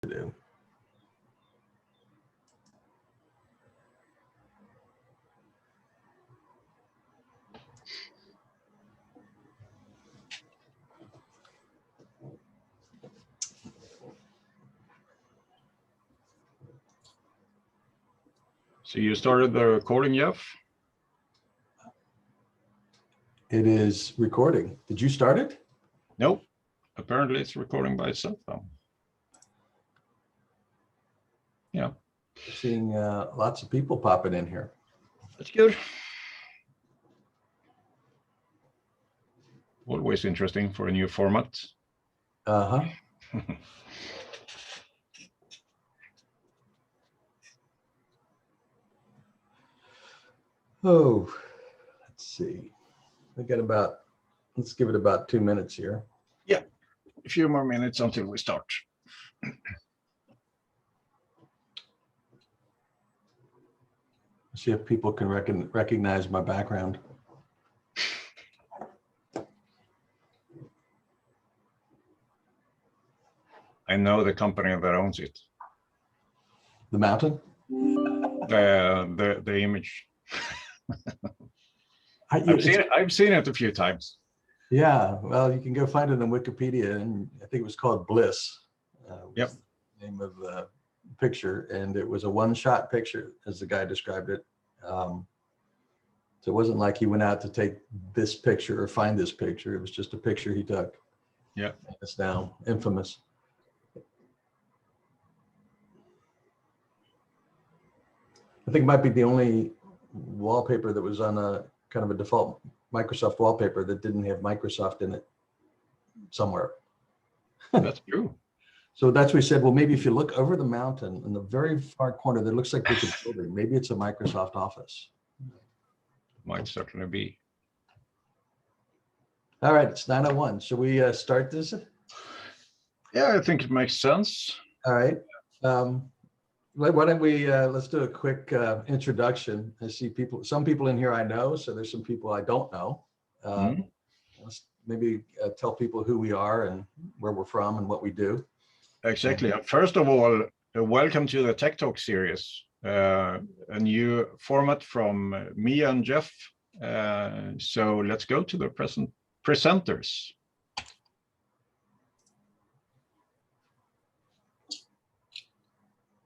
to do. So you started the recording, Jeff? It is recording. Did you start it? Nope. Apparently it's recording by itself though. Yeah. We're seeing lots of people popping in here. That's good. Always interesting for a new format. Uh-huh. Oh, let's see. We got about, let's give it about 2 minutes here. Yeah, a few more minutes until we start. See if people can recognize my background. I know the company that owns it. The mountain? The image. I've seen it a few times. Yeah, well, you can go find it on Wikipedia, and I think it was called Bliss. Yep. The name of the picture, and it was a one-shot picture, as the guy described it. So it wasn't like he went out to take this picture or find this picture. It was just a picture he took. Yeah. It's now infamous. I think it might be the only wallpaper that was on a kind of a default Microsoft wallpaper that didn't have Microsoft in it somewhere. That's true. So that's what we said, well, maybe if you look over the mountain in the very far corner, that looks like there's a building. Maybe it's a Microsoft office. Might certainly be. All right, it's 9:01. Should we start this? Yeah, I think it makes sense. All right. Why don't we, let's do a quick introduction. I see people, some people in here I know, so there's some people I don't know. Let's maybe tell people who we are and where we're from and what we do. Exactly. First of all, welcome to the TechTalk series, a new format from me and Jeff. So let's go to the presenters.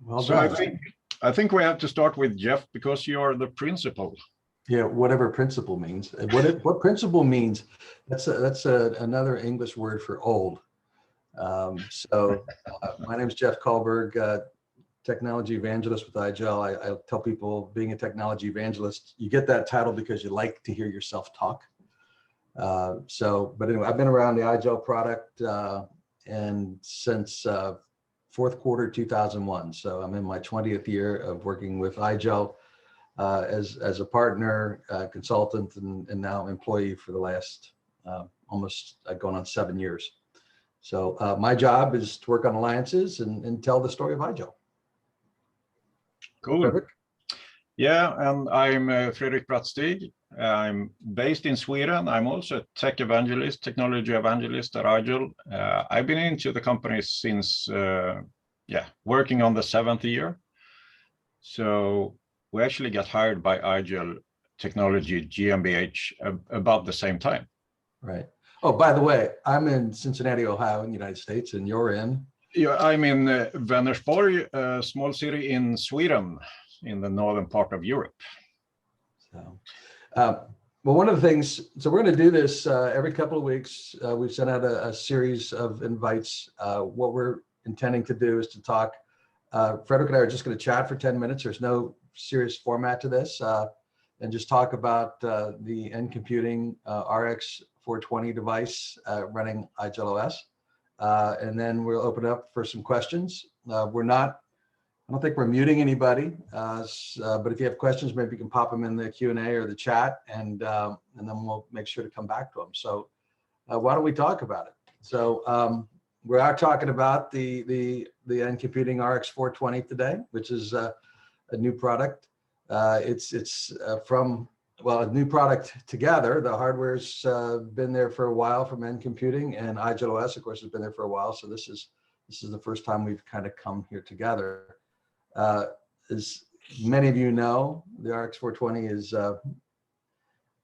Well so I think we have to start with Jeff because you're the principal. Yeah, whatever principal means. What principal means, that's another English word for old. My name is Jeff Kahlberg, technology evangelist with IGEL. I tell people being a technology evangelist, you get that title because you like to hear yourself talk. But anyway, I've been around the IGEL product and since fourth quarter 2001. So I'm in my 20th year of working with IGEL as a partner, consultant, and now employee for the last almost going on 7 years. So my job is to work on alliances and tell the story of IGEL. Cool. Frederick? Yeah, and I'm Fredrik Brattstig. I'm based in Sweden. I'm also a tech evangelist, technology evangelist at IGEL. I've been into the company since, working on the 7th year. So we actually got hired by IGEL Technology GmbH about the same time. Right. Oh, by the way, I'm in Cincinnati, Ohio, in the United States, and you're in? Yeah, I'm in Vänersborg, a small city in Sweden, in the northern part of Europe. So, well, one of the things, so we're going to do this every couple of weeks. We've sent out a series of invites. What we're intending to do is to talk. Frederick and I are just going to chat for 10 minutes. There's no serious format to this, and just talk about the NComputing RX420 device running IGEL OS. And then we'll open up for some questions. I don't think we're muting anybody, but if you have questions, maybe you can pop them in the Q&A or the chat, and then we'll make sure to come back to them. So why don't we talk about it? So we are talking about the NComputing RX420 today, which is a new product. It's from, well, a new product together. The hardware's been there for a while from NComputing, and IGEL OS, of course, has been there for a while. So this is This is the first time we've kind of come here together. As many of you know, the RX420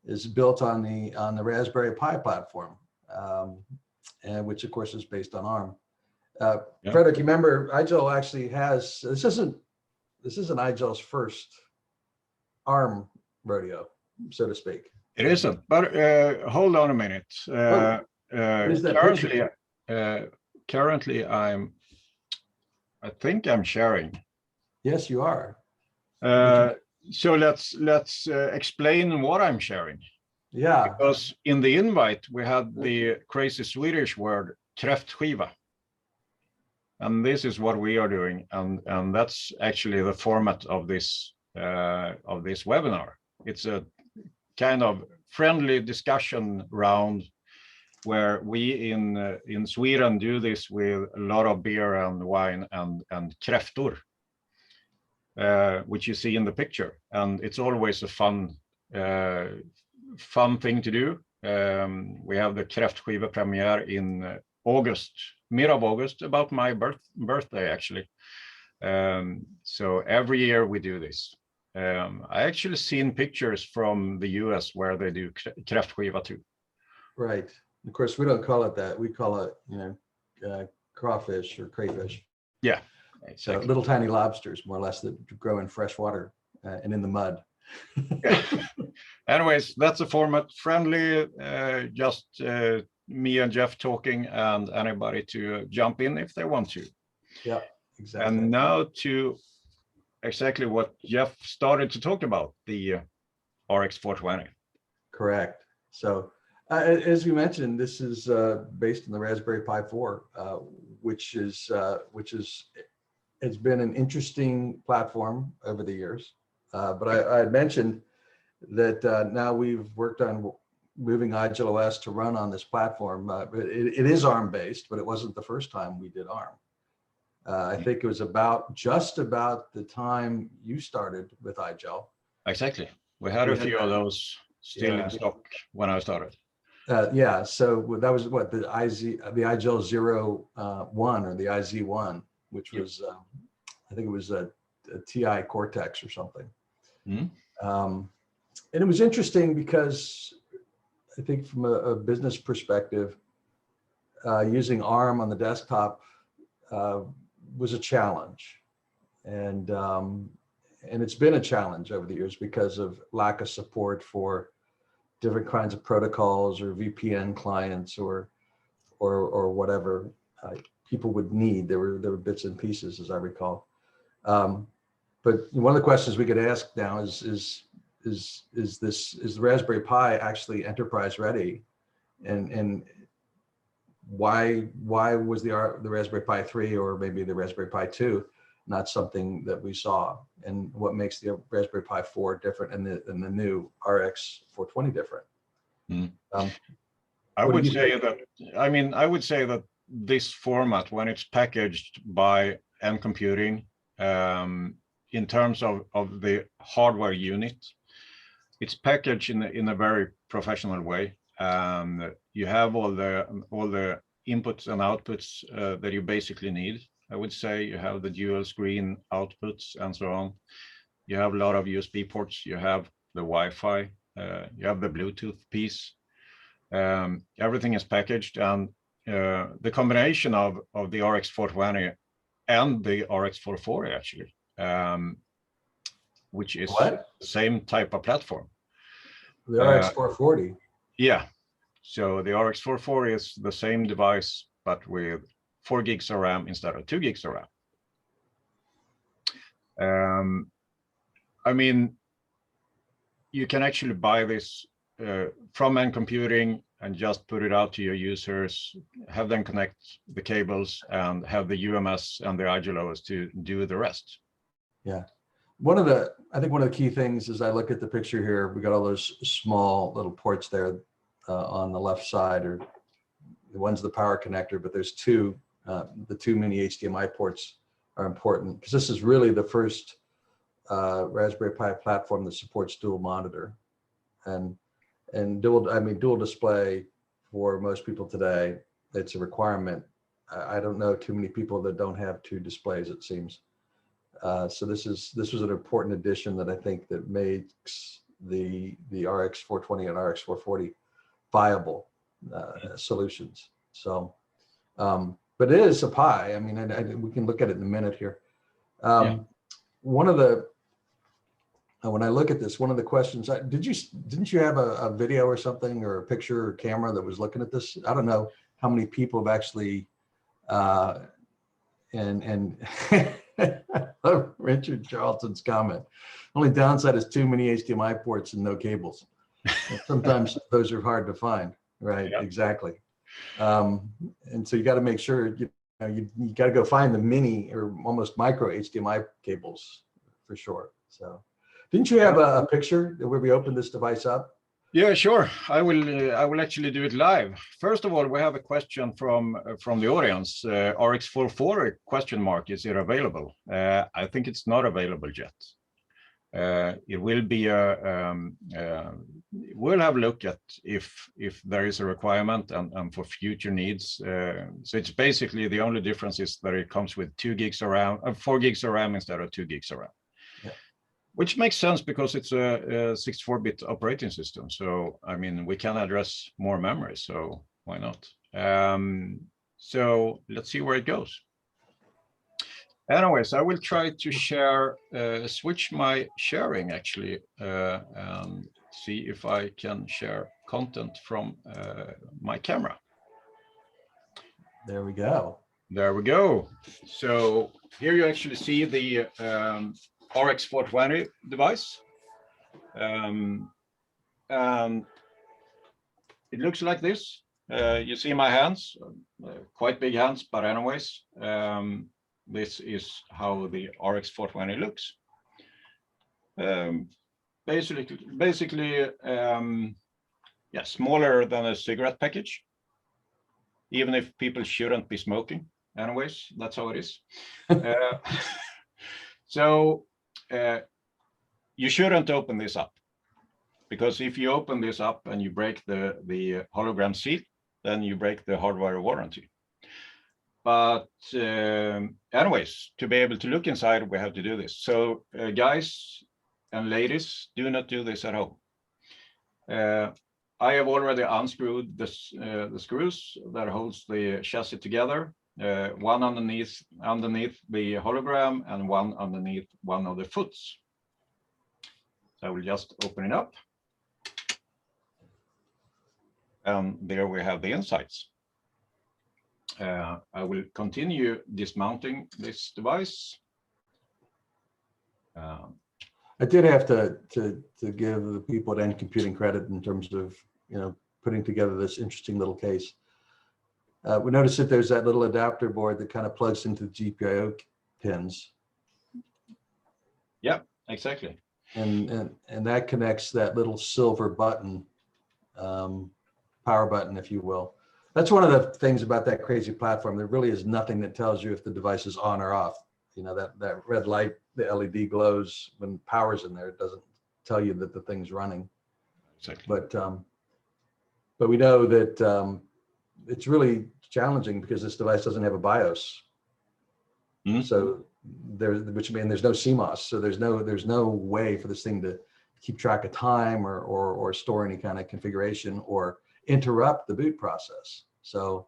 is built on the Raspberry Pi platform, and which of course is based on ARM. Yeah. Frederick, you remember IGEL actually has, this isn't IGEL's first ARM rodeo, so to speak. It isn't, but hold on a minute. Is that Currently, I think I'm sharing. Yes, you are. So let's explain what I'm sharing. Yeah. Because in the invite we had the crazy Swedish word kräftskiva, and this is what we are doing, and that's actually the format of this webinar. It's a kind of friendly discussion round where we in Sweden do this with a lot of beer and wine and kräftor, which you see in the picture, and it's always a fun thing to do. We have the kräftskiva premiere in August, mid of August, about my birthday actually. So every year we do this. I actually seen pictures from the US where they do kräftskiva too. Right. Of course, we don't call it that. We call it, crawfish or crayfish. Yeah, exactly. So little tiny lobsters, more or less, that grow in fresh water and in the mud. Yeah. Anyways, that's a format friendly, just me and Jeff talking, and anybody to jump in if they want to. Yeah, exactly. And now to exactly what Jeff started to talk about, the RX420. Correct. So as we mentioned, this is based on the Raspberry Pi 4, which has been an interesting platform over the years. But I had mentioned that now we've worked on moving IGEL OS to run on this platform. It is ARM based, but it wasn't the first time we did ARM. I think it was just about the time you started with IGEL. Exactly. We had a few of those still in stock when I started. Yeah, so that was what the IGEL 01 or the IZ1, which was I think it was a TI Cortex or something. Mm-hmm. And it was interesting because I think from a business perspective, using ARM on the desktop was a challenge, and it's been a challenge over the years because of lack of support for different kinds of protocols or VPN clients or whatever people would need. There were bits and pieces, as I recall. But one of the questions we could ask now is the Raspberry Pi actually enterprise ready, and why was the Raspberry Pi 3 or maybe the Raspberry Pi 2 not something that we saw, and what makes the Raspberry Pi 4 different and the new RX420 different? I would say that this format, when it's packaged by NComputing, in terms of the hardware unit, it's packaged in a very professional way. You have all the inputs and outputs that you basically need. I would say you have the dual screen outputs and so on. You have a lot of USB ports. You have the Wi-Fi. You have the Bluetooth piece. Everything is packaged, and the combination of the RX420 and the RX440 actually, which is the same type of platform. The RX440. Yeah. So the RX440 is the same device, but with 4 gigs of RAM instead of 2 gigs of RAM. I mean, you can actually buy this from NComputing and just put it out to your users, have them connect the cables, and have the UMS and the IGEL OS to do the rest. Yeah. I think one of the key things is I look at the picture here, we got all those small little ports there on the left side, or the one's the power connector, but there's the two mini HDMI ports are important because this is really the first Raspberry Pi platform that supports dual monitor, and dual display for most people today. It's a requirement I don't know too many people that don't have two displays, it seems. So this was an important addition that I think that makes the RX420 and RX440 viable solutions. So, but it is a pie. I mean, we can look at it in a minute here. One of the when I look at this, one of the questions, didn't you have a video or something, or a picture or camera that was looking at this? I don't know how many people have actually and Richard Charlton's comment. Only downside is too many HDMI ports and no cables. And sometimes those are hard to find, right? Yeah. Exactly. And so you got to make sure you got to go find the mini or almost micro HDMI cables for sure. So, didn't you have a picture where we opened this device up? Yeah, sure. I will actually do it live. First of all, we have a question from the audience. RX440 question mark, is it available? I think it's not available yet. It will be we'll have a look at if there is a requirement and for future needs. So it's basically the only difference is that it comes with 2 gigs of RAM, 4 gigs of RAM instead of 2 gigs of RAM. Yeah. Which makes sense because it's a 64-bit operating system. So, I mean, we can address more memory, so why not? So let's see where it goes. Anyways, I will try to share, switch my sharing actually, and see if I can share content from my camera. There we go. There we go. So here you actually see the RX420 device. And it looks like this. You see my hands, quite big hands, but anyways, this is how the RX420 looks. Basically, yeah, smaller than a cigarette package, even if people shouldn't be smoking. Anyways, that's how it is. So you shouldn't open this up, because if you open this up and you break the hologram seal, then you break the hardware warranty. But anyways, to be able to look inside, we have to do this. So guys and ladies, do not do this at home. I have already unscrewed this, the screws that holds the chassis together. One underneath the hologram and one underneath one of the foots. So I will just open it up. And there we have the insides. I will continue dismounting this device. I did have to give the people at NComputing credit in terms of, putting together this interesting little case. We noticed that there's that little adapter board that kind of plugs into the GPIO pins. Yeah, exactly. And that connects that little silver button, power button, if you will. That's one of the things about that crazy platform. There really is nothing that tells you if the device is on or off. That red light, the LED glows when power's in there. It doesn't tell you that the thing's running. Exactly. But we know that it's really challenging because this device doesn't have a BIOS. Mm-hmm. So which means there's no CMOS. So there's no way for this thing to keep track of time or store any kind of configuration or interrupt the boot process. So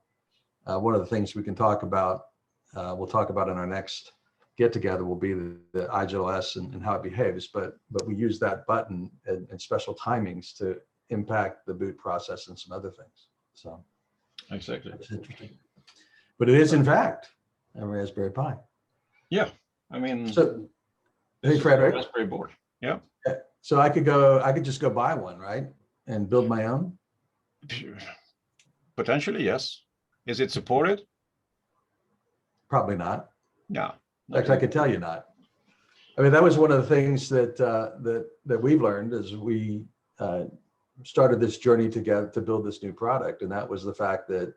one of the things we can talk about, we'll talk about in our next get together, will be the IGEL and how it behaves. But we use that button and special timings to impact the boot process and some other things. So exactly, that's interesting. But it is in fact a Raspberry Pi. Yeah, I mean, so hey Frederick, Raspberry board. Yeah. So I could just go buy one, right, and build my own. Potentially, yes. Is it supported? Probably not. Yeah. In fact, I can tell you not. I mean, that was one of the things that that we've learned as we started this journey together to build this new product, and that was the fact that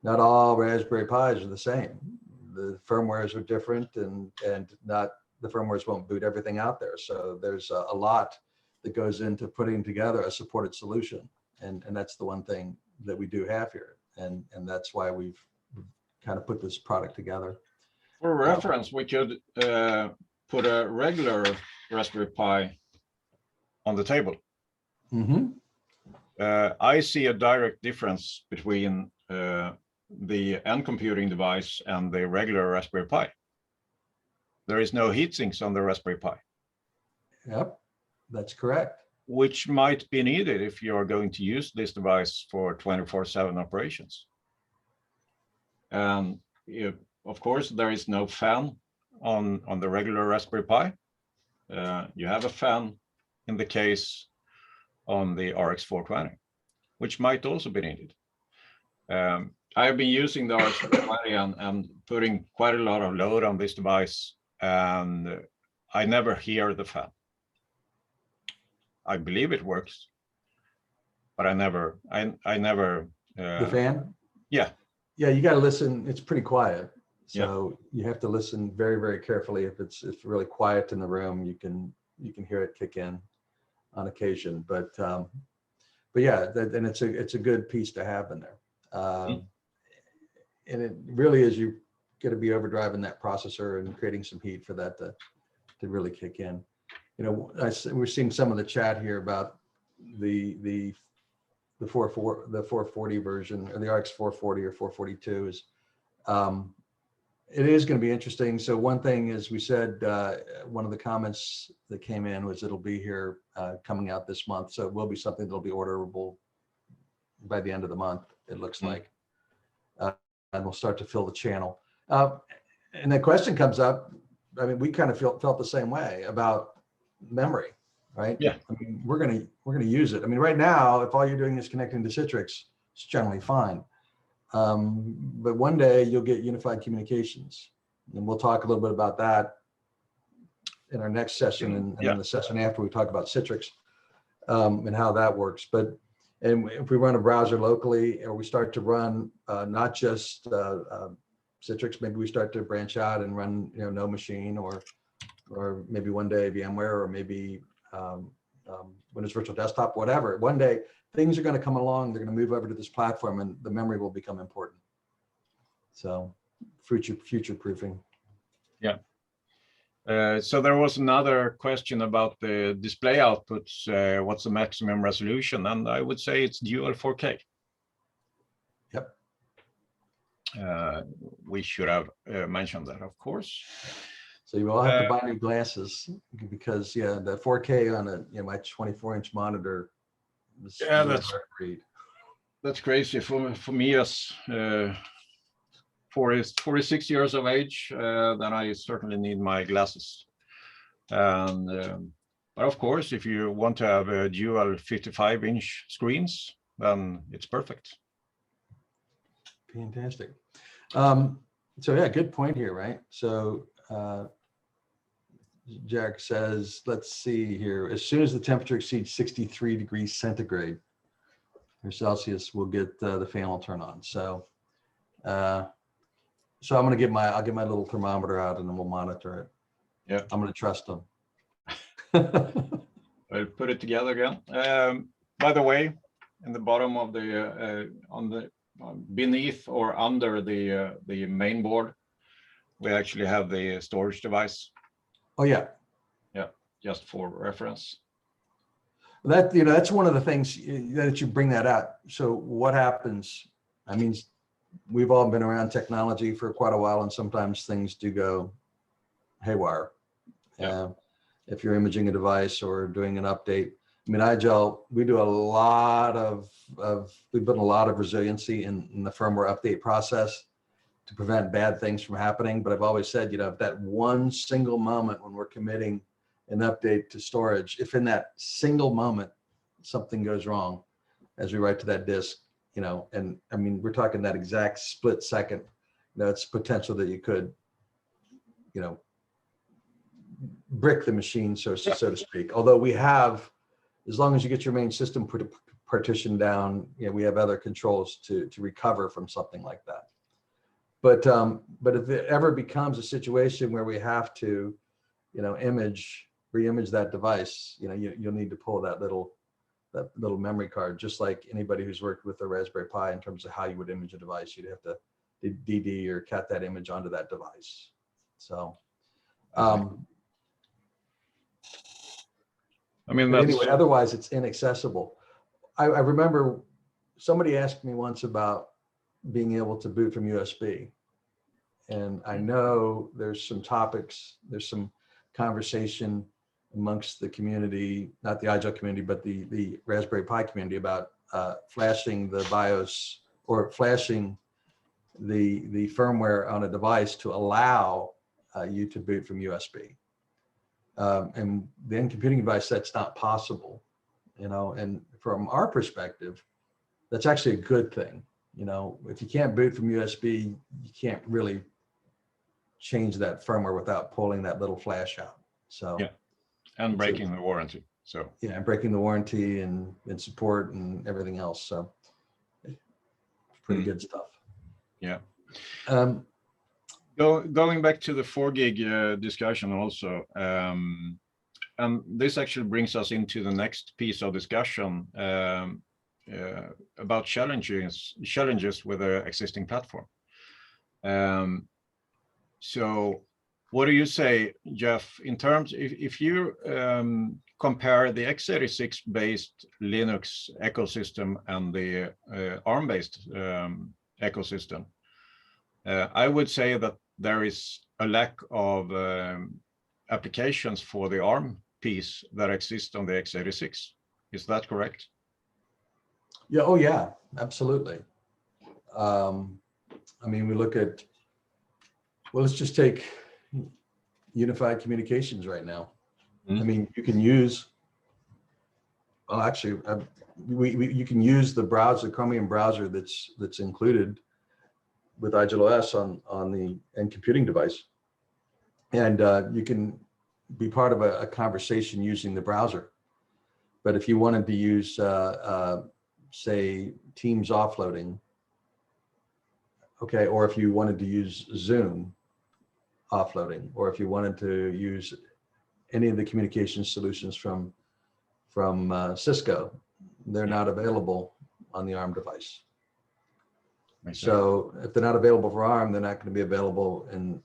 not all Raspberry Pis are the same. The firmwares are different, and not the firmwares won't boot everything out there. So there's a lot that goes into putting together a supported solution, and that's the one thing that we do have here, and that's why we've kind of put this product together. For reference, we could put a regular Raspberry Pi on the table. Mm-hmm. I see a direct difference between the NComputing device and the regular Raspberry Pi. There is no heat sinks on the Raspberry Pi. Yep, that's correct. Which might be needed if you're going to use this device for 24/7 operations. And of course, there is no fan on the regular Raspberry Pi. You have a fan in the case on the RX420, which might also be needed. I've been using the RX420 and putting quite a lot of load on this device, and I never hear the fan. I believe it works, but I never. The fan? Yeah. Yeah, you got to listen. It's pretty quiet, so you have to listen very, very carefully. If it's really quiet in the room, you can hear it kick in on occasion. But yeah, and it's a good piece to have in there. And it really is, you got to be overdriving that processor and creating some heat for that to really kick in. You know, we're seeing some of the chat here about the 440 version, or the RX440 or 442 is, it is going to be interesting. So one thing is, we said, one of the comments that came in was it'll be here coming out this month. So it will be something that'll be orderable by the end of the month, it looks like. And we'll start to fill the channel. And the question comes up, I mean, we kind of felt the same way about memory, right? Yeah. I mean, we're gonna use it. I mean, right now, if all you're doing is connecting to Citrix, it's generally fine. But one day you'll get unified communications, and we'll talk a little bit about that in our next session, and in the session after, we talk about Citrix and how that works. And if we run a browser locally, or we start to run not just Citrix, maybe we start to branch out and run, No Machine, or maybe one day VMware, or maybe Windows Virtual Desktop, whatever. One day things are going to come along, they're going to move over to this platform, and the memory will become important. So future proofing. Yeah. So there was another question about the display outputs. What's the maximum resolution? And I would say it's dual 4K. Yep. We should have mentioned that, of course. So you will have to buy new glasses, because the 4K on my 24-inch monitor is really hard to read. That's crazy for me as 46 years of age. Then I certainly need my glasses. And but of course, if you want to have a dual 55-inch screens, then it's perfect. Fantastic. So yeah, good point here, right? So Jack says, let's see here. As soon as the temperature exceeds 63 degrees centigrade or Celsius, we'll get the fan will turn on. So I'm gonna I'll get my little thermometer out, and then we'll monitor it. Yeah, I'm gonna trust them. I'll put it together again. By the way, in the bottom of the beneath or under the main board, we actually have the storage device. Oh yeah. Yeah, just for reference. That, that's one of the things that you bring that out. So what happens? I mean, we've all been around technology for quite a while, and sometimes things do go haywire. Yeah. If you're imaging a device or doing an update. I mean, IGEL, we do a lot we put a lot of resiliency in the firmware update process to prevent bad things from happening. But I've always said, if that one single moment when we're committing an update to storage, if in that single moment something goes wrong as we write to that disk, and I mean, we're talking that exact split second, it's potential that you could, brick the machine, so to speak. Although we have, as long as you get your main system partitioned down, we have other controls to recover from something like that. But if it ever becomes a situation where we have to, re-image that device, you'll need to pull that little memory card, just like anybody who's worked with a Raspberry Pi in terms of how you would image a device. You'd have to DD or cat that image onto that device. So, I mean, but that's anyway, otherwise it's inaccessible. I remember somebody asked me once about being able to boot from USB. And I know there's some topics, there's some conversation amongst the community, not the IGEL community, but the Raspberry Pi community about flashing the BIOS or flashing the firmware on a device to allow you to boot from USB. And the NComputing device, that's not possible, you know, and from our perspective, that's actually a good thing. You know, if you can't boot from USB, you can't really change that firmware without pulling that little flash out. So yeah, and breaking the warranty. So yeah, and breaking the warranty and support and everything else. So it's pretty good stuff. Yeah. Going back to the 4 gig discussion also, and this actually brings us into the next piece of discussion about challenges with the existing platform. So what do you say, Jeff, in terms, if you compare the x86 based Linux ecosystem and the ARM based ecosystem, I would say that there is a lack of applications for the ARM piece that exist on the x86. Is that correct? Yeah, oh yeah, absolutely. I mean, we look at, well, let's just take unified communications right now. I mean, you can use, well, actually, you can use the browser, Chromium browser that's included with IGEL OS on the NComputing device. And you can be part of a conversation using the browser. But if you wanted to use, say, Teams offloading, okay, or if you wanted to use Zoom offloading, or if you wanted to use any of the communication solutions from Cisco, they're not available on the ARM device. So if they're not available for ARM, they're not going to be available in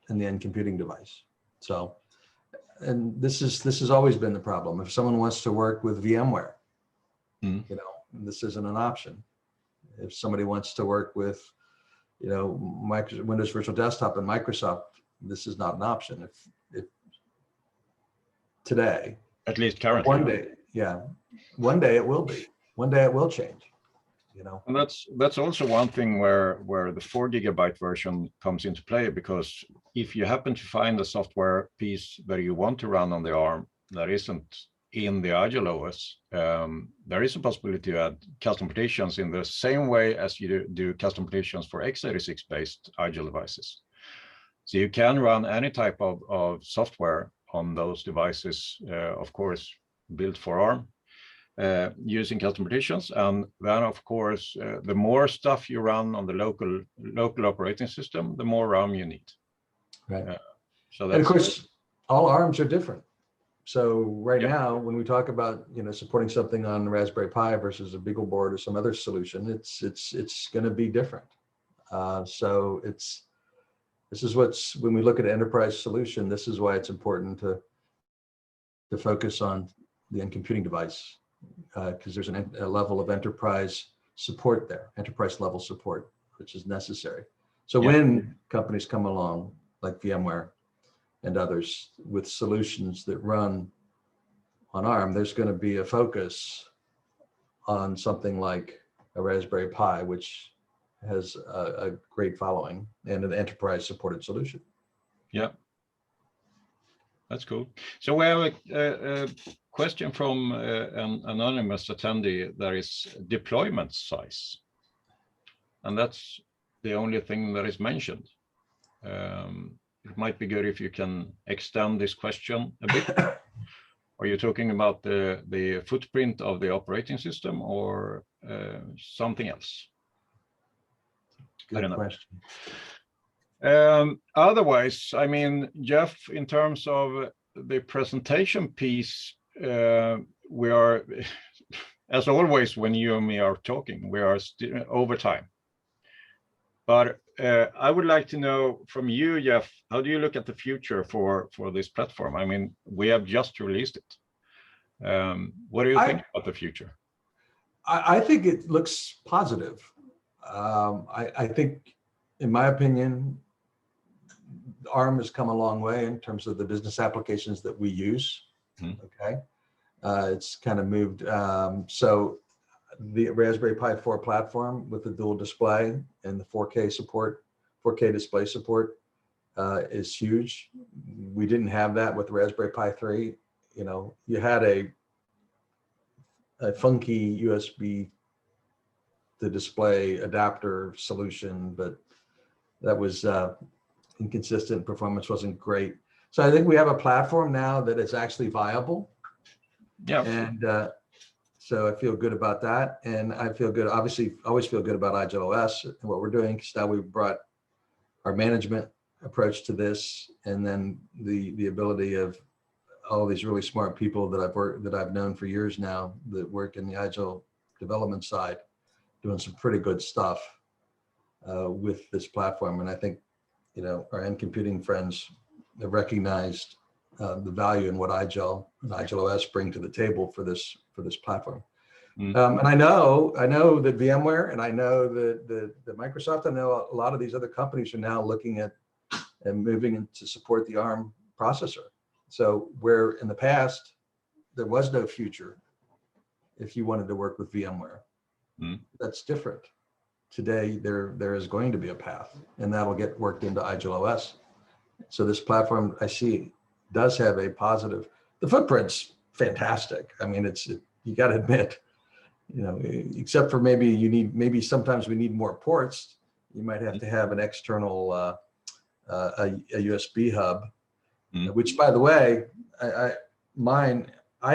the NComputing device. So, and this has always been the problem. If someone wants to work with VMware, you know, this isn't an option. If somebody wants to work with, you know, Windows Virtual Desktop and Microsoft, this is not an option. If today, at least currently, one day, yeah, one day it will be. One day it will change. You know, and that's also one thing where the 4 gigabyte version comes into play, because if you happen to find a software piece that you want to run on the ARM that isn't in the IGEL OS, there is a possibility to add custom partitions in the same way as you do custom partitions for x86 based IGEL devices. So you can run any type of software on those devices, of course, built for ARM. Using custom partitions, and then of course the more stuff you run on the local operating system, the more RAM you need. right. So and of course, all ARMs are different. So right now, when we talk about, you know, supporting something on the Raspberry Pi versus a BeagleBoard or some other solution, it's going to be different. So this is what's, when we look at an enterprise solution, this is why it's important to focus on the NComputing device. Because there's a level of enterprise support there, enterprise level support, which is necessary. So when companies come along like VMware and others with solutions that run on ARM, there's going to be a focus on something like a Raspberry Pi, which has a great following and an enterprise supported solution. Yeah, that's cool. So we have a question from an anonymous attendee. There is deployment size, and that's the only thing that is mentioned. It might be good if you can extend this question a bit. Are you talking about the footprint of the operating system or something else? Good question. Otherwise, I mean, Jeff, in terms of the presentation piece, we are, as always, when you and me are talking, we are still over time. But I would like to know from you, Jeff, how do you look at the future for this platform? I mean, we have just released it. What do you think about the future? I think it looks positive. I think, in my opinion, ARM has come a long way in terms of the business applications that we use. Okay, it's kind of moved. So the Raspberry Pi 4 platform with the dual display and the 4K support, 4K display support is huge. We didn't have that with Raspberry Pi 3. You know, you had a funky USB to display adapter solution, but that was inconsistent. Performance wasn't great. So I think we have a platform now that is actually viable. Yeah. And so I feel good about that. And I feel good, obviously, always feel good about IGEL OS and what we're doing, because now we've brought our management approach to this, and then the ability of all these really smart people that I've known for years now that work in the IGEL development side, doing some pretty good stuff with this platform. And I think, you know, our NComputing friends have recognized the value in what IGEL and IGEL OS bring to the table for this platform. And I know that VMware, and I know that Microsoft, I know a lot of these other companies are now looking at and moving in to support the ARM processor. So where in the past there was no future if you wanted to work with VMware, that's different. Today there is going to be a path, and that'll get worked into IGEL OS. So this platform, I see, does have a positive. The footprint's fantastic. I mean, you got to admit, you know, except for maybe sometimes we need more ports. You might have to have an external a USB hub, which, by the way, I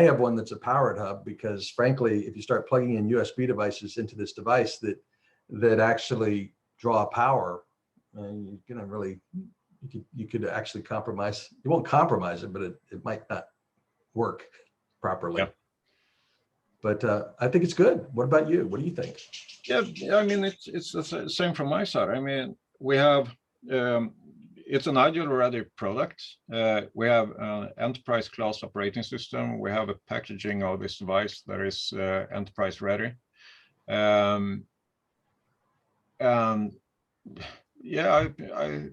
have one that's a powered hub, because frankly, if you start plugging in USB devices into this device that actually draw power, you're gonna really, you could actually compromise. You won't compromise it, but it might not work properly. Yeah. But I think it's good. What about you? What do you think? Yeah, I mean, it's the same from my side. I mean, we have it's an IGEL ready product. We have an enterprise class operating system. We have a packaging of this device that is enterprise ready. And yeah,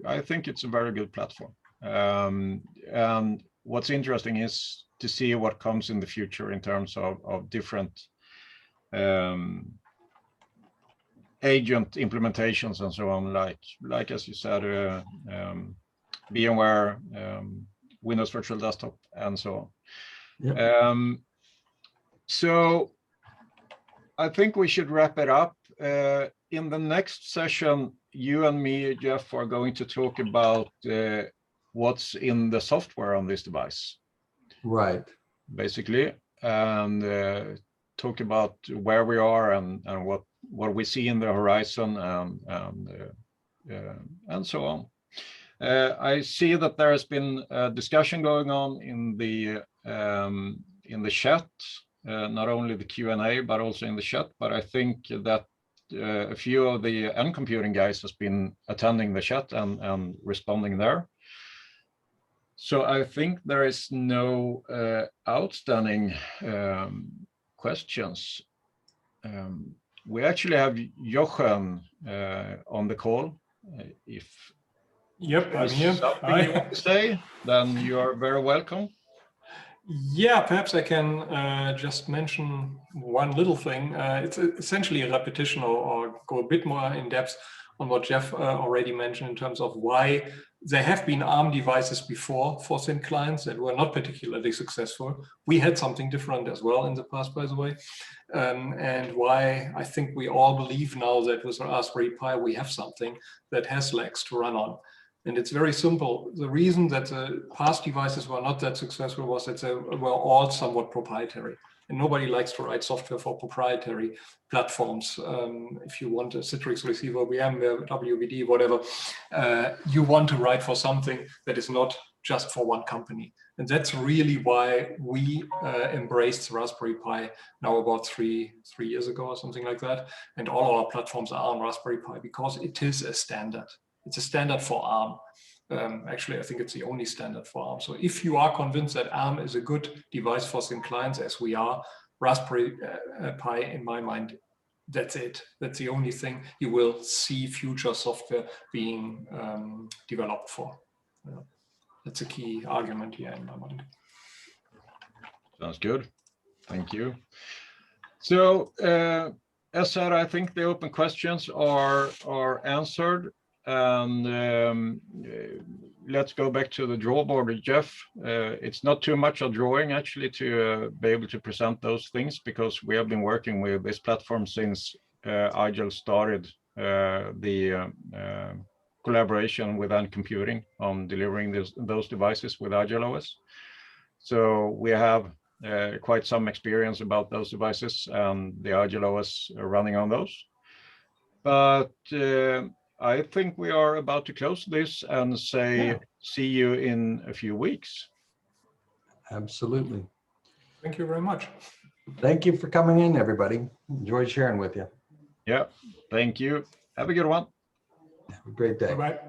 I think it's a very good platform. And what's interesting is to see what comes in the future in terms of different agent implementations and so on, like as you said, VMware, Windows Virtual Desktop, and so on. Yep. So I think we should wrap it up. In the next session, you and me, Jeff, are going to talk about what's in the software on this device. Right. Basically, and talk about where we are and what we see in the horizon, and so on. I see that there has been a discussion going on in the chat, not only the Q&A, but also in the chat. But I think that a few of the NComputing guys has been attending the chat and responding there. So I think there is no outstanding questions. We actually have Jochen on the call. If I'm here. Something you want to say, then you are very welcome. Yeah, perhaps I can just mention one little thing. It's essentially a repetition or go a bit more in depth on what Jeff already mentioned in terms of why there have been ARM devices before for thin clients that were not particularly successful. We had something different as well in the past, by the way, and why I think we all believe now that with Raspberry Pi we have something that has legs to run on. And it's very simple. The reason that the past devices were not that successful was that they were all somewhat proprietary. And nobody likes to write software for proprietary platforms. If you want a Citrix receiver, VMware, WVD, whatever, you want to write for something that is not just for one company. And that's really why we embraced Raspberry Pi now about three years ago or something like that. And all our platforms are on Raspberry Pi because it is a standard. It's a standard for ARM. Actually, I think it's the only standard for ARM. So if you are convinced that ARM is a good device for thin clients, as we are, Raspberry Pi, in my mind, that's it. That's the only thing you will see future software being developed for. That's a key argument here in my mind. Sounds good. Thank you. So, as said, I think the open questions are answered. And let's go back to the draw board, Jeff. It's not too much of drawing actually to be able to present those things, because we have been working with this platform since IGEL started the collaboration with NComputing on delivering those devices with IGEL OS. So we have quite some experience about those devices and the IGEL OS running on those. But I think we are about to close this and say see you in a few weeks. Absolutely. Thank you very much. Thank you for coming in, everybody. Enjoyed sharing with you. Yeah, thank you. Have a good one. Have a great day. Bye-bye.